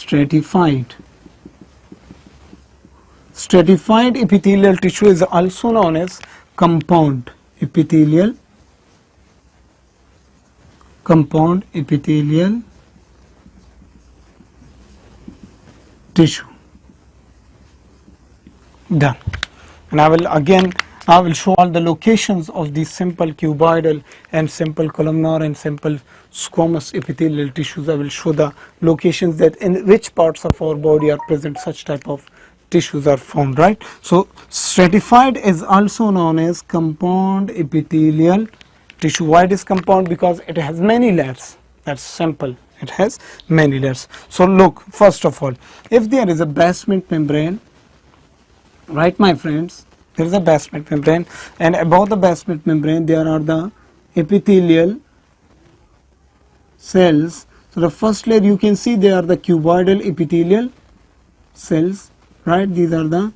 stratified. Stratified epithelial tissue is also known as compound epithelial tissue. Done. And I will show all the locations of these simple cuboidal and simple columnar and simple squamous epithelial tissues. I will show the locations that in which parts of our body are present such type of tissues are found, right? So stratified is also known as compound epithelial tissue. Why it is compound? Because it has many layers. That's simple. It has many layers. So look, first of all, if there is a basement membrane, right my friends, there is a basement membrane, and above the basement membrane there are the epithelial cells. So the first layer you can see they are the cuboidal epithelial cells, right? These are the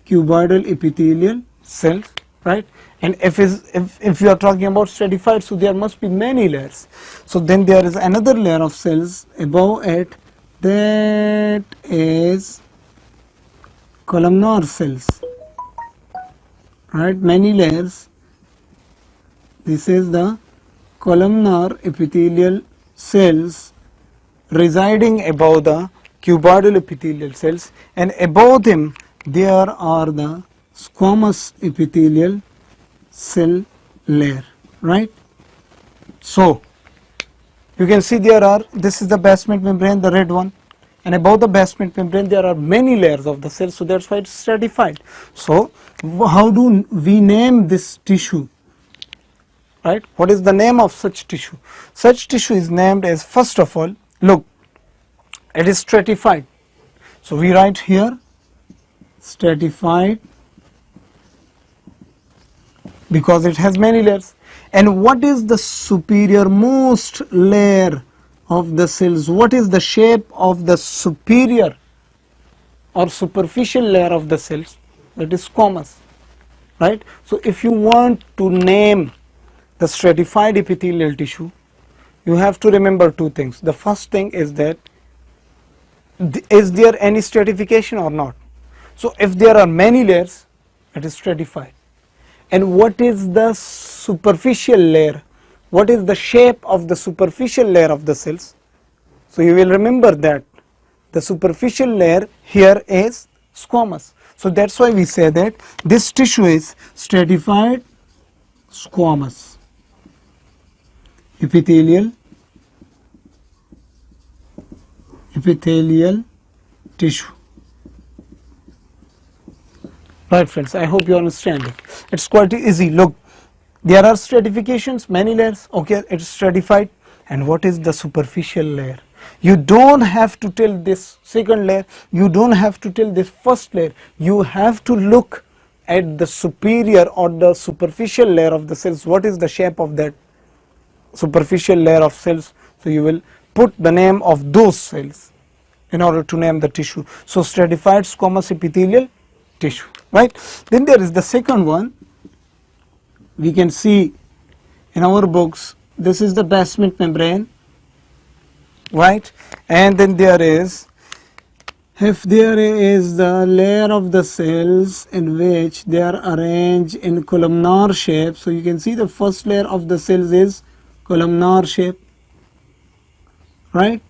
cuboidal epithelial cells, right? And if you are talking about stratified, so there must be many layers. So then there is another layer of cells above it, that is columnar cells, right? Many layers. This is the columnar epithelial cells residing above the cuboidal epithelial cells, and above them there are the squamous epithelial cell layer, right? So you can see this is the basement membrane, the red one, and above the basement membrane there are many layers of the cells, so that's why it's stratified. So how do we name this tissue, right? What is the name of such tissue? Such tissue is named as, first of all, look, it is stratified. So we write here stratified because it has many layers. And what is the superior most layer of the cells? What is the shape of the superior or superficial layer of the cells? That is squamous, right? So if you want to name the stratified epithelial tissue, you have to remember two things. The first thing is that is there any stratification or not? So if there are many layers, it is stratified. And what is the superficial layer? What is the shape of the superficial layer of the cells? So you will remember that the superficial layer here is squamous. So that's why we say that this tissue is stratified squamous epithelial tissue. Right friends, I hope you understand it. It's quite easy. Look, there are stratifications, many layers, okay, it's stratified. And what is the superficial layer? You don't have to tell this second layer, you don't have to tell this first layer, you have to look at the superior or the superficial layer of the cells. What is the shape of that superficial layer of cells? So you will put the name of those cells in order to name the tissue. So stratified squamous epithelial tissue, right? Then there is the second one. We can see in our books, this is the basement membrane, right? And then there is, if there is the layer of the cells in which they are arranged in columnar shape, so you can see the first layer of the cells is columnar shape, right?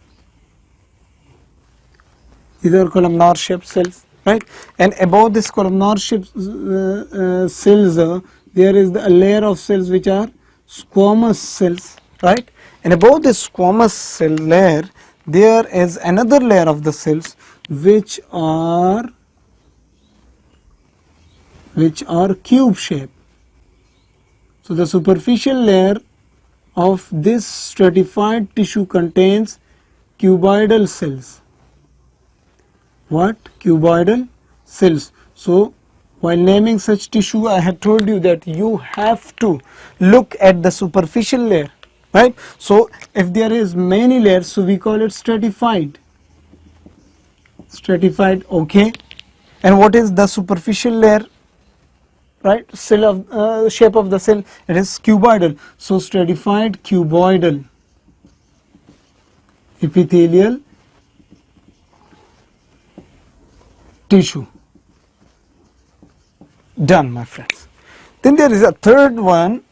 These are columnar shaped cells, right? And above this columnar shaped cells, there is a layer of cells which are squamous cells, right? And above this squamous cell layer, there is another layer of the cells which are cube shaped. So the superficial layer of this stratified tissue contains cuboidal cells. What? Cuboidal cells. So while naming such tissue, I had told you that you have to look at the superficial layer, right? So if there is many layers, so we call it stratified. Stratified, okay. And what is the superficial layer, right? Cell of shape of the cell, it is cuboidal. So stratified cuboidal epithelial tissue. Done, my friends. Then there is a third one,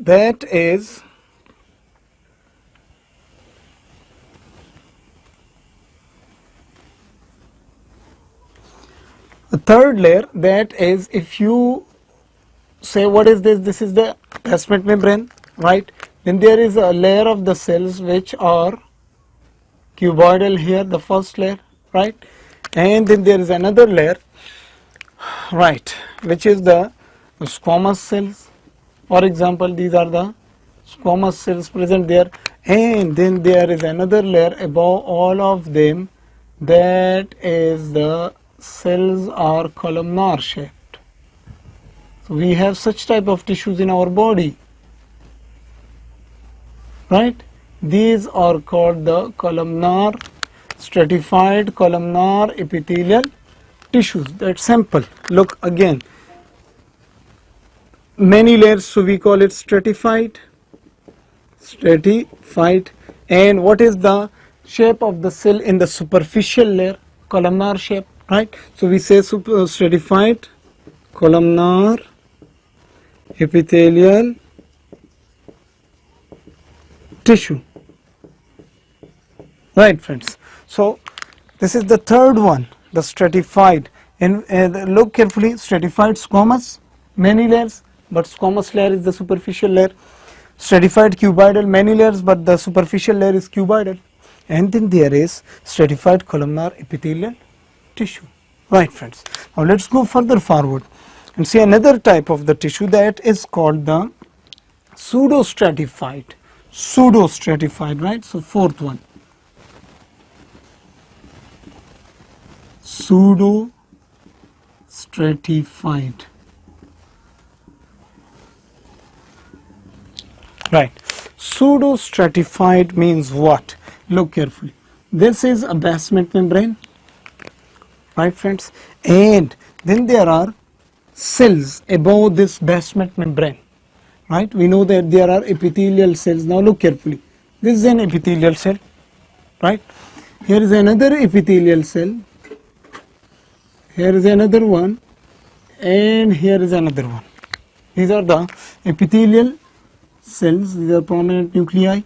that is a third layer, that is, if you say what is this, this is the basement membrane, right? Then there is a layer of the cells which are cuboidal here, the first layer, right? And then there is another layer, right, which is the squamous cells. For example, these are the squamous cells present there, and then there is another layer above all of them, that is the cells are columnar shaped. So we have such type of tissues in our body, right? These are called the columnar, stratified columnar epithelial tissues. That's simple. Look again, many layers, so we call it stratified. And what is the shape of the cell in the superficial layer? Columnar shape, right? So we say stratified columnar epithelial tissue, right, friends? So this is the third one, the stratified. And look carefully, stratified squamous, many layers, but squamous layer is the superficial layer. Stratified cuboidal, many layers, but the superficial layer is cuboidal. And then there is stratified columnar epithelial tissue, right, friends? Now let's go further forward and see another type of the tissue, that is called the pseudostratified. Pseudostratified, right? So fourth one, pseudostratified, right? Pseudostratified means what? Look carefully. This is a basement membrane, right, friends? And then there are cells above this basement membrane, right? We know that there are epithelial cells. Now look carefully. This is an epithelial cell, right? Here is another epithelial cell. Here is another one, and here is another one. These are the epithelial cells. These are prominent nuclei,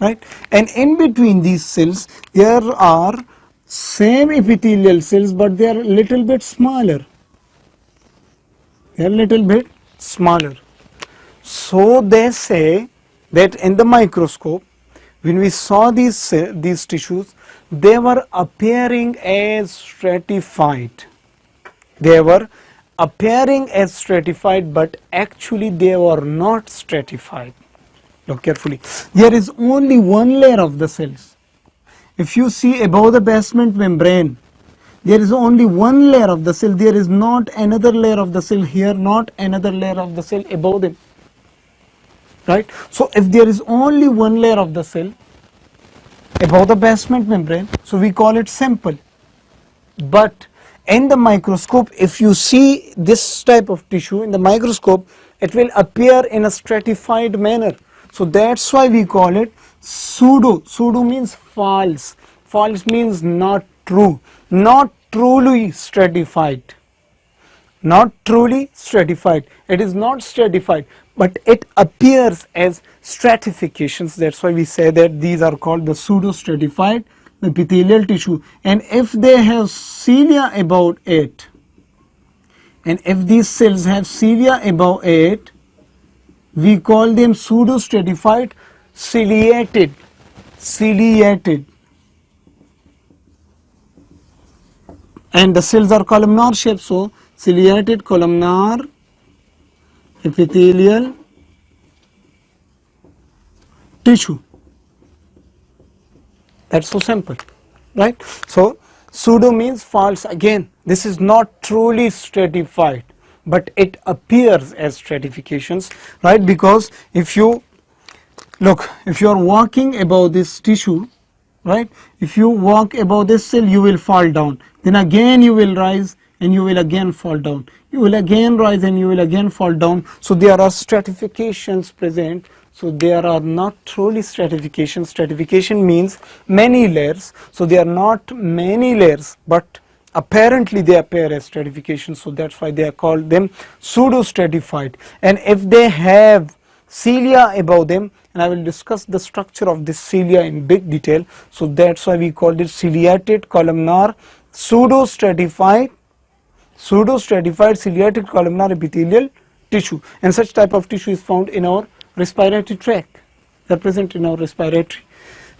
right? And in between these cells there are same epithelial cells, but they are a little bit smaller. They are a little bit smaller. So they say that in the microscope, when we saw these tissues, they were appearing as stratified. They were appearing as stratified, but actually they were not stratified. Look carefully. There is only one layer of the cells. If you see above the basement membrane, there is only one layer of the cell. There is not another layer of the cell here, not another layer of the cell above them, right? So if there is only one layer of the cell above the basement membrane, so we call it simple. But in the microscope, if you see this type of tissue in the microscope, it will appear in a stratified manner. So that's why we call it pseudo. Pseudo means false. False means not true, not truly stratified. Not truly stratified. It is not stratified, but it appears as stratifications. That's why we say that these are called the pseudo stratified epithelial tissue. And if they have cilia above it, and if these cells have cilia above it, we call them pseudo stratified ciliated. Ciliated. And the cells are columnar shaped, so ciliated columnar epithelial tissue. That's so simple, right? So pseudo means false. Again, this is not truly stratified, but it appears as stratifications, right? Because if you look, if you are walking above this tissue, right, if you walk above this cell, you will fall down, then again you will rise and you will again fall down, you will again rise and you will again fall down. So there are stratifications present. So there are not truly stratifications. Stratification means many layers. So there are not many layers, but apparently they appear as stratification, so that's why they are called them pseudo stratified. And if they have cilia above them, and I will discuss the structure of this cilia in big detail, so that's why we called it ciliated columnar pseudo stratified ciliated columnar epithelial tissue. And such type of tissue is found in our respiratory tract, they are present in our respiratory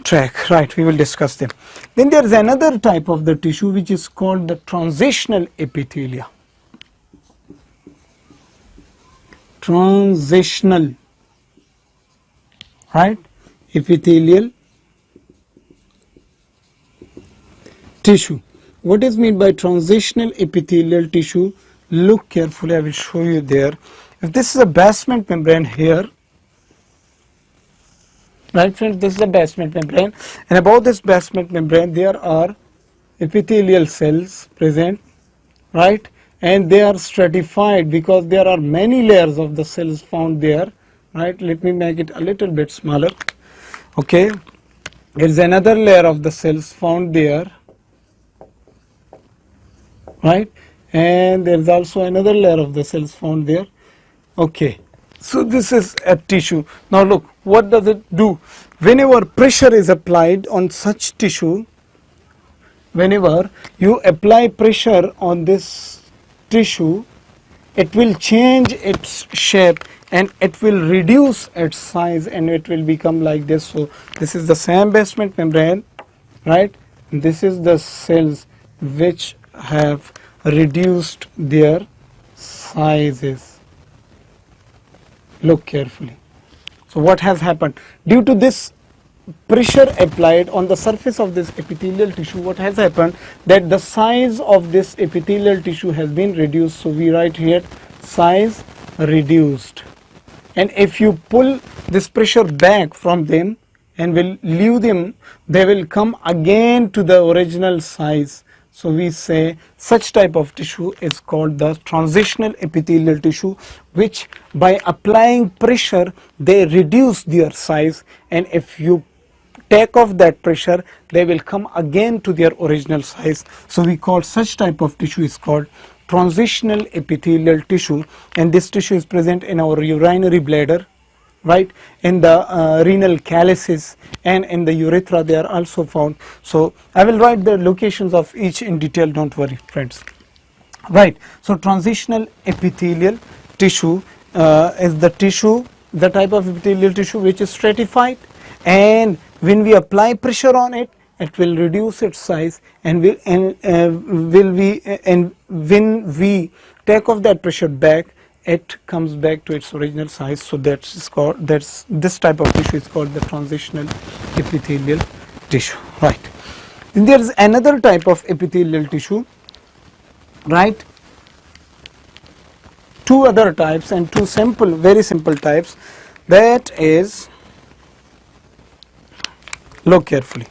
tract, right? We will discuss them. Then there is another type of the tissue which is called the transitional epithelia. Transitional, right, epithelial tissue. What is meant by transitional epithelial tissue? Look carefully, I will show you there. If this is a basement membrane here, right friends, this is a basement membrane, and above this basement membrane there are epithelial cells present, right, and they are stratified because there are many layers of the cells found there, right. Let me make it a little bit smaller. Okay, there is another layer of the cells found there, right, and there is also another layer of the cells found there. Okay, so this is a tissue. Now look, what does it do? Whenever pressure is applied on such tissue, whenever you apply pressure on this tissue, it will change its shape and it will reduce its size and it will become like this. So this is the same basement membrane, right? This is the cells which have reduced their sizes. Look carefully. So what has happened? Due to this pressure applied on the surface of this epithelial tissue, what has happened, that the size of this epithelial tissue has been reduced. So we write here size reduced, and if you pull this pressure back from them and will leave them, they will come again to the original size. So we say such type of tissue is called the transitional epithelial tissue, which by applying pressure they reduce their size, and if you take off that pressure they will come again to their original size. So we call such type of tissue is called transitional epithelial tissue, and this tissue is present in our urinary bladder, right, in the renal calyces and in the urethra they are also found. So I will write the locations of each in detail, don't worry friends, right. So transitional epithelial tissue is the tissue, the type of epithelial tissue which is stratified, and when we apply pressure on it, it will reduce its size, and when we take off that pressure back, it comes back to its original size. So this type of tissue is called the transitional epithelial tissue, right. Then there is another type of epithelial tissue, right, two other types and two simple, very simple types, that is, look carefully.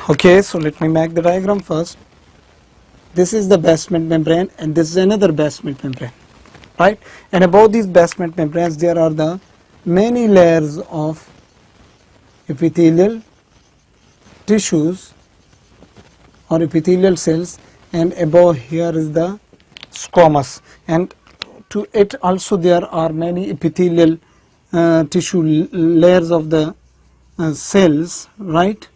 Okay, so let me make the diagram first. This is the basement membrane and this is another basement membrane, right, and above these basement membranes there are the many layers of epithelial tissues or epithelial cells, and above here is the squamous, and to it also there are many epithelial tissue layers of the cells, right,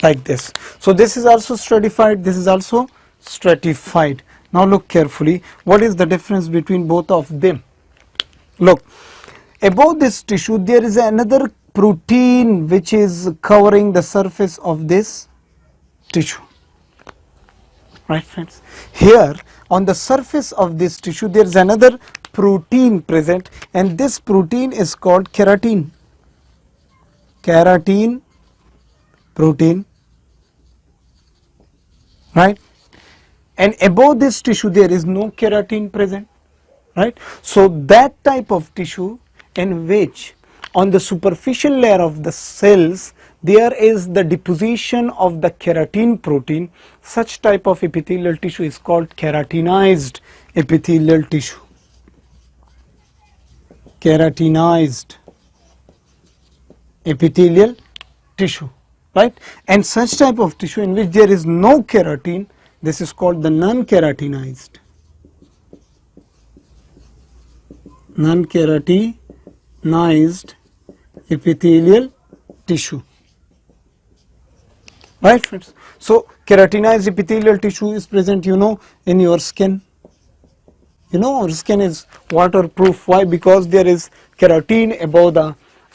like this. So this is also stratified, this is also stratified. Now look carefully, what is the difference between both of them? Look, above this tissue there is another protein which is covering the surface of this tissue, right friends. Here on the surface of this tissue there is another protein present, and this protein is called keratin. Keratin protein, right, and above this tissue there is no keratin present, right. So that type of tissue in which on the superficial layer of the cells there is the deposition of the keratin protein, such type of epithelial tissue is called keratinized epithelial tissue. Keratinized epithelial tissue, right? And such type of tissue in which there is no keratin, this is called the non-keratinized. Non-keratinized epithelial tissue, right friends? So keratinized epithelial tissue is present, you know, in your skin. You know, our skin is waterproof. Why? Because there is keratin above the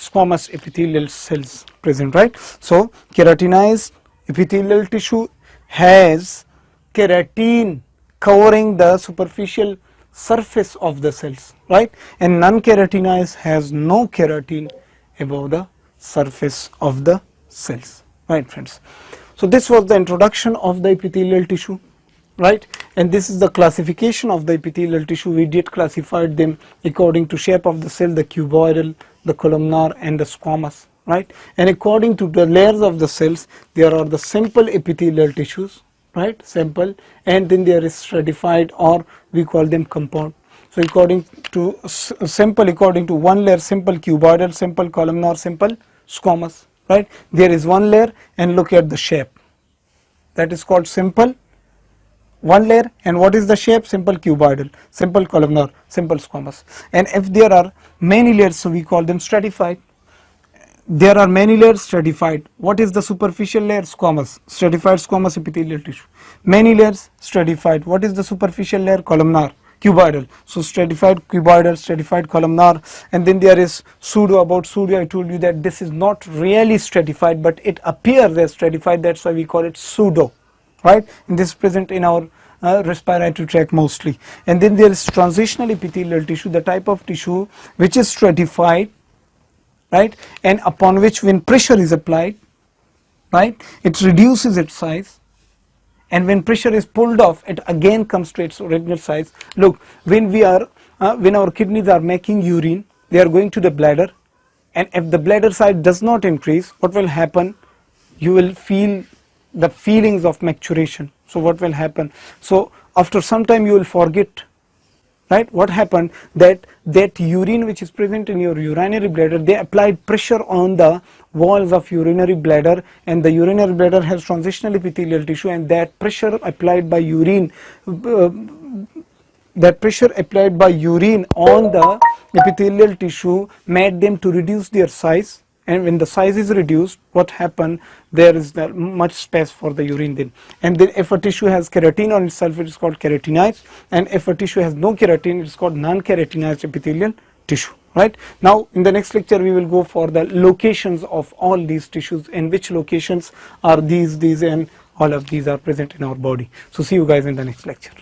squamous epithelial cells present, right? So keratinized epithelial tissue has keratin covering the superficial surface of the cells, right? And non-keratinized has no keratin above the surface of the cells, right friends? So this was the introduction of the epithelial tissue, right? And this is the classification of the epithelial tissue. We did classified them according to shape of the cell, the cuboidal, the columnar and the squamous, right? And according to the layers of the cells, there are the simple epithelial tissues, right, simple, and then there is stratified, or we call them compound. So according to simple, according to one layer, simple cuboidal, simple columnar, simple squamous, right? There is one layer, and look at the shape, that is called simple, one layer, and what is the shape? Simple cuboidal, simple columnar, simple squamous. And if there are many layers, so we call them stratified. There are many layers, stratified. What is the superficial layer? Squamous, stratified squamous epithelial tissue. Many layers, stratified. What is the superficial layer? Columnar, cuboidal. So stratified cuboidal, stratified columnar. And then there is pseudo. About pseudo, I told you that this is not really stratified, but it appears as stratified. That's why we call it pseudo, right? And this is present in our respiratory tract mostly. And then there is transitional epithelial tissue, the type of tissue which is stratified, right, and upon which when pressure is applied, right, it reduces its size, and when pressure is pulled off, it again comes to its original size. Look, when we are when our kidneys are making urine, they are going to the bladder, and if the bladder size does not increase, what will happen? You will feel the feelings of maturation. So what will happen? So after some time you will forget, right, what happened, that urine which is present in your urinary bladder, they applied pressure on the walls of urinary bladder, and the urinary bladder has transitional epithelial tissue, and that pressure applied by urine on the epithelial tissue made them to reduce their size. And when the size is reduced, what happened? There is much space for the urine then. And then if a tissue has keratin on itself, it is called keratinized. And if a tissue has no keratin, it is called non-keratinized epithelial tissue, right? Now in the next lecture we will go for the locations of all these tissues, and which locations are these, and all of these are present in our body. So see you guys in the next lecture.